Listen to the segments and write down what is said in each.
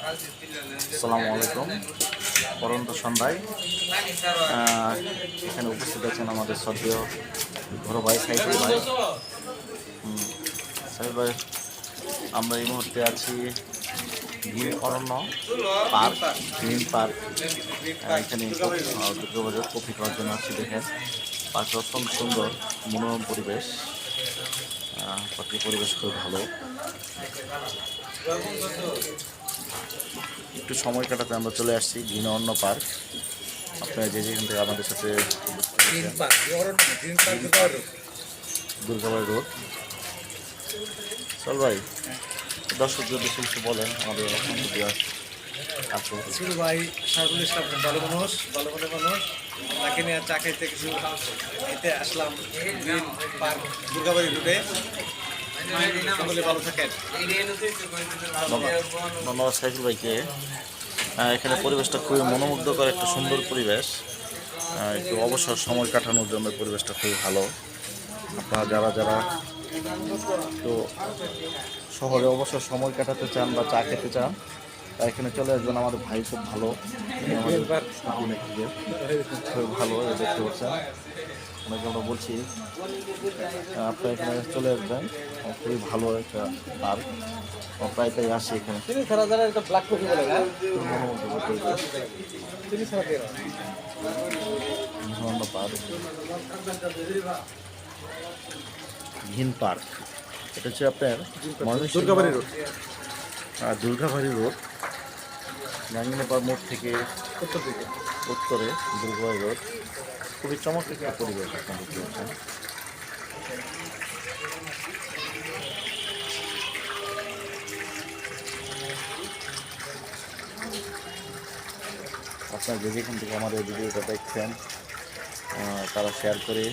আসসালামু আলাইকুম। পরন্ত সন্ধ্যায় এখানে উপস্থিত আছেন আমাদের শ্রদ্ধেয় বড় ভাই সাইফুল ভাই। সাইফুল ভাই, আমরা এই মুহূর্তে আছি গ্রিন অরণ্য পার্ক, গ্রিন পার্ক। এখানে দুর্গাবাজার কফি খাওয়ার জন্য আছি। দেখেন পার্কটা অত্যন্ত সুন্দর, মনোরম পরিবেশ। পার্কের পরিবেশ খুব ভালো। একটু সময় কাটাতে আমরা চলে আসছি গ্রিন অরণ্য পার্ক। আপনারা যে যেখান থেকে আমাদের সাথে দুর্গাবাড়ি রোড। চল ভাই, দর্শক যদি কিছু বলেন আমাদের আছে ভাই। সারুল ইসলাম ভালো মানুষ, ভালো মনের মানুষ। তাকে নিয়ে চা খাইতে কিছু খেতে আসলাম গ্রিন পার্ক দুর্গাবাড়ি রুটে। সকলে ভালো থাকেন। ধন্যবাদ সাইফুল ভাইকে। এখানে পরিবেশটা খুবই মনোমুগ্ধকর, একটা সুন্দর পরিবেশ। একটু অবসর সময় কাটানোর জন্য পরিবেশটা খুবই ভালো। আপনারা যারা যারা একটু শহরে অবসর সময় কাটাতে চান বা চা খেতে চান, তা এখানে চলে আসবেন। আমাদের ভাই খুব ভালো, খুব ভালো দেখতে পাচ্ছেন। অনেকে আমরা বলছি আপনারা এখানে চলে আসবেন, খুবই ভালো একটা পার্ক। প্রায় তাই আসি এখানে। গ্রিন পার্ক, এটা হচ্ছে আপনার দুর্গাবাড়ি রোড, দুর্গাবাড়ি রোড, গাঙ্গিনাপাড় মোড় থেকে উত্তরে দুর্গাবাড়ি রোড। খুবই চমৎকার একটা পরিবেশ আপনারা দেখতে পাচ্ছেন। আপনারা যে যেখান থেকে আমাদের ভিডিওটা দেখছেন তারা শেয়ার করে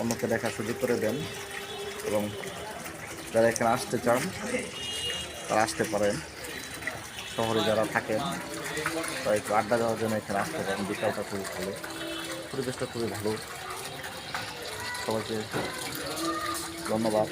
অন্যকে দেখার সুযোগ করে দেন, এবং যারা এখানে আসতে চান তারা আসতে পারেন। শহরে যারা থাকেন তারা একটু আড্ডা দেওয়ার জন্য এখানে আসতে পারেন। বিকালটা খুবই ভালো, পরিবেশটা খুবই ভালো। সবাইকে ধন্যবাদ।